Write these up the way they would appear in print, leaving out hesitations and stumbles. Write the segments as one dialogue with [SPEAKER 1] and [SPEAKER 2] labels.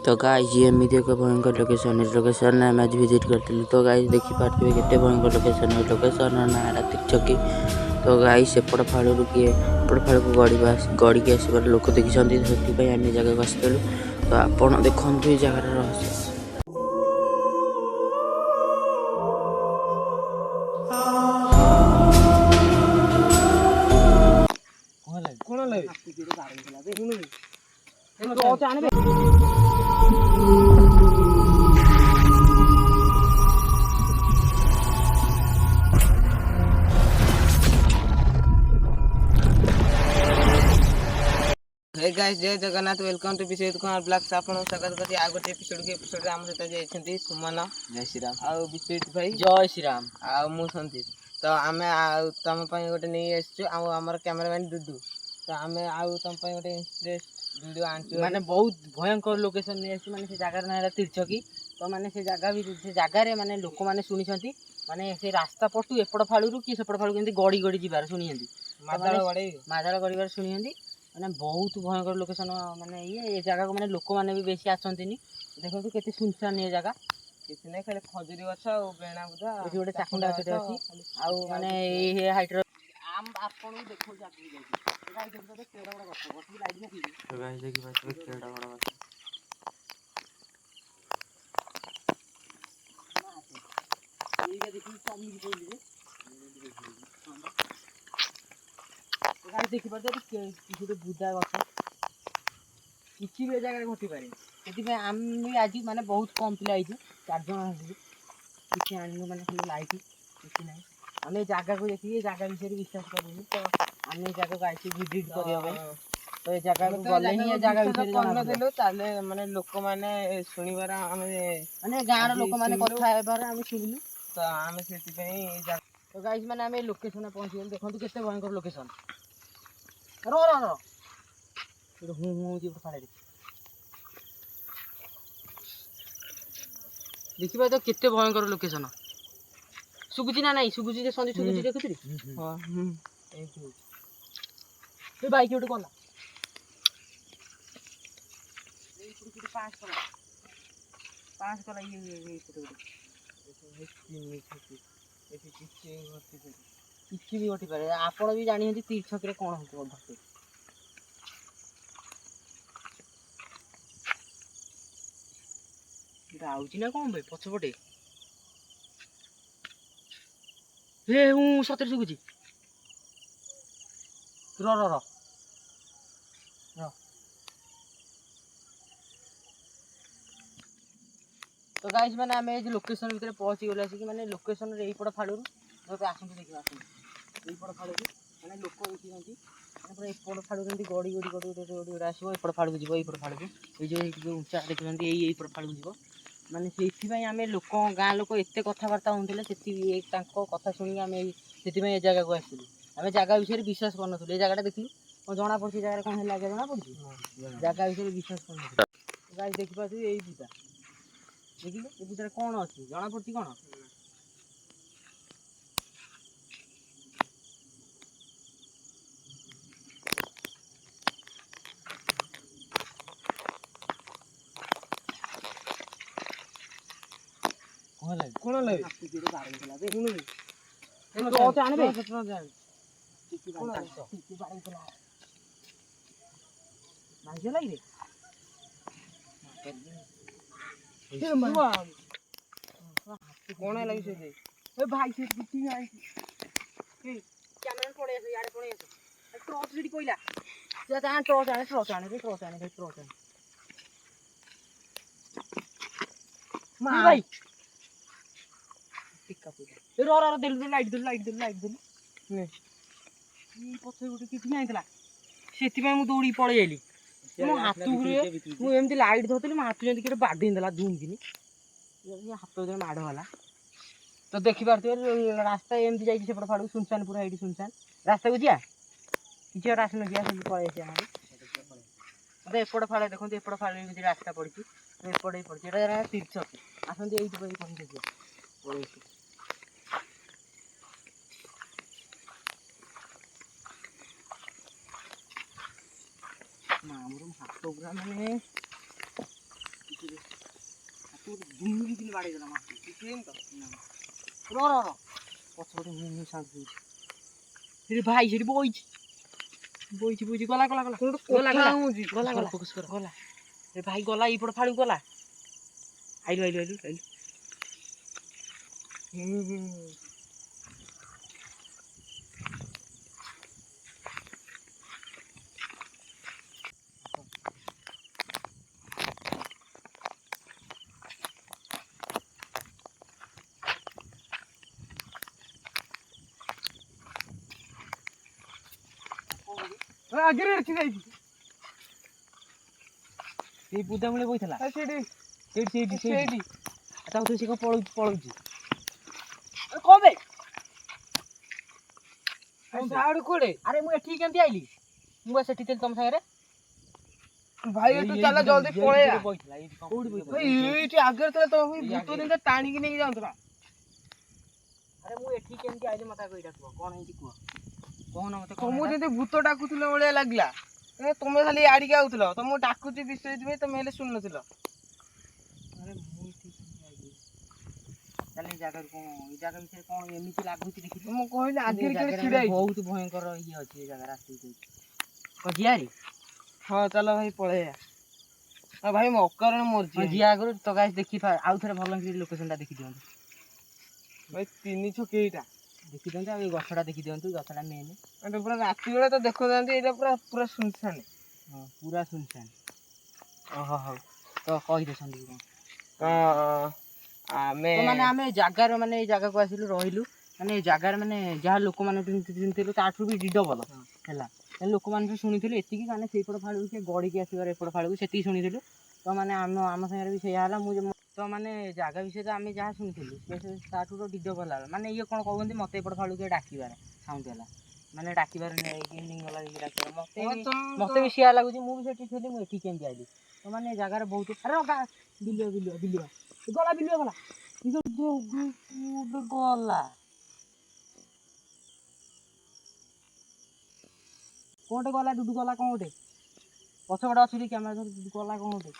[SPEAKER 1] तो गाइस ये एमती एक भयंकर लोकेशन आम आज विजिट करते तो गाइस देखिपे केते भयंकर लोकेशन ना तीर्छकी। तो गाइस सेपट फाड़ू किए एपट फाड़ को गड़ी के आसबार लोक देखी से आम जगह आसलु। तो आप देखु ये जगार रहस्य
[SPEAKER 2] हे गाइस जय Jagannath welcome to Vishwajit Kumar blogs आपन स्वागत करती आ गोटे एपिसोड रे आम सहित जाइछंती सुमन
[SPEAKER 1] जय श्री राम
[SPEAKER 2] आ विश्वजित भाई
[SPEAKER 1] जय श्री राम
[SPEAKER 2] आ मु संदीप। तो आमे तुम पई गोटे नहीं आछू हमर कैमरामैन दुदू। तो आमे तुम पई गोटे इंटरेस्ट वीडियो आनछु
[SPEAKER 1] माने बहुत भयंकर लोकेशन नहीं आसी माने से जगार ना तीर्छकी। तो माने से जगह भी से जगार माने लोक माने सुनिसंती माने से रास्ता पटू एपड़ फाड़ू कि सेपड़ फाड़ू केमती गड़ी गड़ी जिबार सुनियंती मादाळ गड़ीबार सुनियंती माने बहुत भयंकर लोकेशन माने ये जगह को माने लोक माने भी बेसी आछंतीनी। देखो केते सुनसान ये जगह
[SPEAKER 2] किछि नै खाली खजुरी गछ आ बेणा बुधा
[SPEAKER 1] एठी गोटे चाकुंडा गछटे अछि आ माने ए हाइट रो आम आपन देखो जाकू जाई गाइस देखो तो केडा बड़ा गछ गछ भी लाइट नहीं तो गाइस देखि बात केडा बड़ा गछ ये देखि कमी बोली रे तो गाइस देखि बात किछि तो बुदा गछ किछि भी जगह घटी पारे सेति आम भी आज माने बहुत कम पिला आइछि 4 जण आछि किछि आनिनु माने खाली लाइट किछि नै आमे जगह को देखि जगह विषय विश्वास करूनी। तो आमे जगह को आइछि विजिट करिया तो ए जगह को गले ही ए जगह विषय
[SPEAKER 2] जाना देलो ताले माने लोक माने सुनिबार
[SPEAKER 1] माने गाँर लोक माने कथा हेबार आमे सुनिलु।
[SPEAKER 2] तो आमे सेति पई
[SPEAKER 1] तो गाइस माने आमे लोकेशन पहुंची गेल देखंतु केते भयंकर लोकेशन रो रो रो तो हूं जी फाड़े देखिबा तो केते भयंकर लोकेशन सुगुची ना नहीं सुगुची जे संदी सुगुची देखुथि हां ए बाइक उठ कोना ए पुरी पास कला ये फोटो किछि भी उठी पारे आपण भी जानि हंती तीर्थ रे कोन होतो भक्ति आउची ना कोन भाई पछपटे हे हूं सतर सुगुची रो रो रो रो। तो गाइस माने आमे जे लोकेशन भीतर पहुंची गेला कि माने लोकेशन रे एपड़ फाड़ू तो आसंतु देखिबा आसंतु एपड़ फाड़ू माने लोक उठी हंती माने पूरा एपड़ फाड़ू केमती गड़ी गड़ी गड़ी गड़ी गड़ी आसीबो एपड़ फाड़ू जीवो एपड़ फाड़ू ए जो ऊंचा देखुंती एपड़ फाड़ू जीवो माने सेति पई आमे लोक गां लोक एते कथा बार्ता होंथिले सेति ए तांको कथा सुनी आमे सेति पई ए जगह को आसिलु। आमे जगह विषय विश्वास करनथुले ए जगहटा देखलु कोन जणा पड़छि जगह कोन हेला जणा पड़छि जगह विषय विश्वास करनथुले। गाइस देखि पाथि एई बुदा देखिले ए बुदा कोन अछि जणा पड़छि कोन कोन लागे हाथी के बारे देला दे कोन ए तो ओते आनबे सत्र जान टिकी बारे देला माइजे लागि रे ए मां कोन लागि से दे ए भाई से टिकी आई ए कैमरा पड़े आसे याडे पड़े आसे टॉर्च रेडी कोइला जा ता टॉर्च आने टॉर्च मां भाई टिक्का पूजा रो रो देलु लाइट देलु ने ई पछे गुटे किछि नै आइतला सेति पय मु दौड़ी पळे आइली मो हाथ गुरे मु एमती लाइट धरतली मो हाथ जंती केटे बाडी देला धूम किनी ये हाथ दे माड वाला। तो देखि पारते रास्ता एमती जाई से फाड़ू सुनसान पूरा एडी सुनसान रास्ता को जिया किछि रास्ता न जिया से पळे से आमे अबे एपड़ फाड़े देखो एपड़ फाड़े एमती रास्ता पड़छि एपड़े पड़छि एटा तीर्थ आसंती एई पय कोन देखिया पळे मामरू हाथ पूरा माने ଦୁମୁକି ଦିନ ବାଡ଼େଇ ଦେଲା ମାଛ ର ପଛପଟେ ମୁଁ ସାଉଣ୍ଡ ଶୁଭୁଛି ସେଠି ଭାଇ ସେଠି ବଇଛି ଗଲା ଫୋକସ୍ କର ଗଲା ଏ ଭାଇ ଗଲା ଏଇପଟ ଫାଳୁ ଗଲା ଆଇଲୁ
[SPEAKER 2] ଆଗରେ ଅଛି ଯାଇକି
[SPEAKER 1] ସେଇ ବୁଦା ମୂଳେ ବଇଥିଲା
[SPEAKER 2] ସେଇଠି
[SPEAKER 1] ତାକୁ ସେ କଣ ପଳଉଛି
[SPEAKER 2] କବେ କୋଉଠି
[SPEAKER 1] ଆରେ ମୁଁ ଏଠିକି କେମିତି ଆଇଲି ମୁଁ ବା ସେଠି ଥିଲି ତମ ସାଙ୍ଗରେ
[SPEAKER 2] ଭାଇ ଏଠୁ ଚାଲ ଜଲ୍ଦି ପଳେଇବା
[SPEAKER 1] ବଇଥିଲା କୋଉଠି
[SPEAKER 2] ଭାଇ ଏଇଠି ଆଗରେ ଥିଲା ତ ଭାଇ ଭୂତ ଦିନ ଟାଣିକି ନେଇକି ଯାଉଥିଲା
[SPEAKER 1] ଆରେ ମୁଁ ଏଠିକି କେମିତି ଆଇଲି ମତେ ଆଗ ଏଇଟା କୁହ କଣ ହେଇଛି କୁହ କହୁନ ମତେ
[SPEAKER 2] ତମକୁ ଯେମିତି ଭୂତ ଡାକୁଥିଲା ଭଳିଆ ଲାଗିଲା ତମେ ଖାଲି ଆଡ଼ିକି ଆଉଥିଲ ତମକୁ ଡାକୁଛି ବିଶ୍ୱଜିତ ଭାଇ ତମେ ହେଲେ ଶୁଣୁନଥିଲ
[SPEAKER 1] ଆରେ ମୁଁ ଏଠିକି କେମିତି ଆଇଲି ତାହେଲେ ଏଇ ଜାଗାରୁ କଣ ଏଇ ଜାଗା ଭିତରେ କଣ ଏମିତି ଲାଗୁଛି ଦେଖିଲି
[SPEAKER 2] ମୁଁ କହିଲି ଆଗରେ କିଏ ଛିଡ଼ା ହେଇଛି
[SPEAKER 1] ବହୁତ ଭୟଙ୍କର ଇଏ ଅଛି ଏ ଜାଗାରେ ଆସିକି କଣ ଯିଆରି
[SPEAKER 2] ହଁ ଚାଲ ଭାଇ ପଳେଇବା ହଁ ଭାଇ ମୁଁ ଅକାରଣ ମରିଛି
[SPEAKER 1] ଯିଆ ଆଗରୁ ତ ଗାଇସ୍ ଦେଖି ଆଉ ଥରେ ଭଲ ଲୋକେସନଟା ଦେଖି ଦିଅନ୍ତୁ
[SPEAKER 2] ଭାଇ 3 ଛକି ଏଇଟା
[SPEAKER 1] ଦେଖି ଦିଅନ୍ତୁ ଆଉ ଏଇ ଗଛଟା ଦେଖି ଦିଅନ୍ତୁ ଗଛଟା ମେନ୍
[SPEAKER 2] ଏଇଟା ପୁରା ରାତି ବେଳେ ତ ଦେଖୁଥାନ୍ତି ଏଇଟା ପୁରା ସୁନସାନ
[SPEAKER 1] ହଁ ପୁରା ସୁନସାନ ଓହୋ ହଉ ତ କହିଦେ ସନ୍ଦୀପ
[SPEAKER 2] କଣ ଆମେ
[SPEAKER 1] ଆମେ ଜାଗାର ମାନେ ଏଇ ଜାଗାକୁ ଆସିଲୁ ରହିଲୁ ମାନେ ଏଇ ଜାଗାରେ ମାନେ ଯାହା ଲୋକମାନେ ଚିନ୍ଥିଲୁ ତାଠୁ ବି ଡବଲ ହେଲା ଲୋକମାନେ ବି ଶୁଣିଥିଲୁ ଏତିକି ମାନେ ସେଇପଟ ଫାଳକୁ ସେ ଗଡ଼ିକି ଆସିବାର ଏପଟ ଫାଳକୁ ସେତିକି ଶୁଣିଥିଲୁ ତ ମାନେ ଆମ ସାଙ୍ଗରେ ବି ସେଇଆ ହେଲା ତ ମାନେ ଜାଗା ବିଷୟରେ ଆମେ ଯାହା ଶୁଣିଥିଲୁ ତାଠୁ ତ ଡବଲ ହେଲା ମାନେ ଇଏ କଣ କହୁଛନ୍ତି ମତେ ଏପଟ ଫାଳକୁ ଡାକିବାର ସାଉଣ୍ଡ ହେଲା ମାନେ ଡାକିବାର ଗଲା ଡାକିବାର ମତେ ବି ସେଇଆ ଲାଗୁଛି ମୁଁ ବି ସେଠି ଥିଲି ମୁଁ ଏଠି କେମିତି ଆଇଲି ତ ମାନେ ଜାଗାରେ ବହୁତ ବିଲୁଆ ଗଲା ଗଲା କଣଟେ ଗଲା ଡୁଡୁ ଗଲା କଣ ଗୋଟେ ପଛପଟେ ଅଛି କ୍ୟାମେରା ଧରି ଗଲା କଣ ଗୋଟେ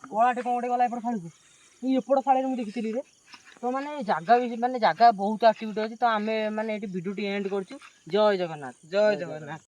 [SPEAKER 1] କଳାଟେ କଣ ଗୋଟେ ଗଲା ଏପଟ ଫାଳକୁ ଏପଟ ଫାଳରେ ମୁଁ ଦେଖିଥିଲି ରେ ତ ମାନେ ଜାଗା ବି ମାନେ ଜାଗା ବହୁତ ଆକ୍ଟିଭିଟି ଅଛି ତ ଆମେ ମାନେ ଏଠି ଭିଡ଼ିଓଟି ଏଣ୍ଡ କରୁଛୁ ଜୟ ଜଗନ୍ନାଥ
[SPEAKER 2] ଜୟ ଜଗନ୍ନାଥ